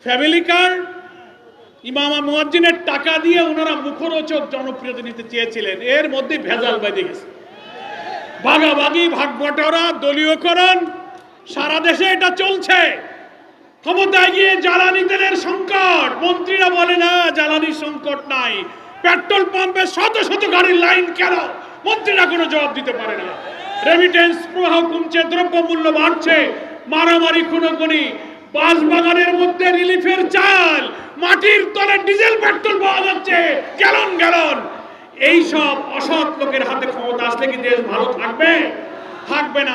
Family কার, ইমাম মুয়াজ্জিনের টাকা দিয়ে ওনারা মুখরোচক জনপ্রিয়তা নিতে চেয়েছিলেন, এর মধ্যে ভেজাল বেঁধে গেছে। ভাগাভাগি, ভাগবটরা, দলীয়করণ, সারা দেশে এটা চলছে। ক্ষমতায় গিয়ে জ্বালানি তেলের সংকট, মন্ত্রীরা বলে না জ্বালানির সংকট নাই, পেট্রোল পাম্পে শত শত গাড়ির লাইন কেন, মন্ত্রীরা কোনো জবাব দিতে পারে না। রেমিটেন্স প্রবাহ কমছে, দ্রব্যমূল্য বাড়ছে, মারামারি, খুনোখুনি, বাঁশবাগানের মধ্যে রিলিফের চাল, মাটির তলে ডিজেল পেট্রোল পাওয়া যাচ্ছে গ্যালন গ্যালন। এইসব অসৎ লোকের হাতে ক্ষমতা আসলে কি দেশ ভালো থাকবে? থাকবে না।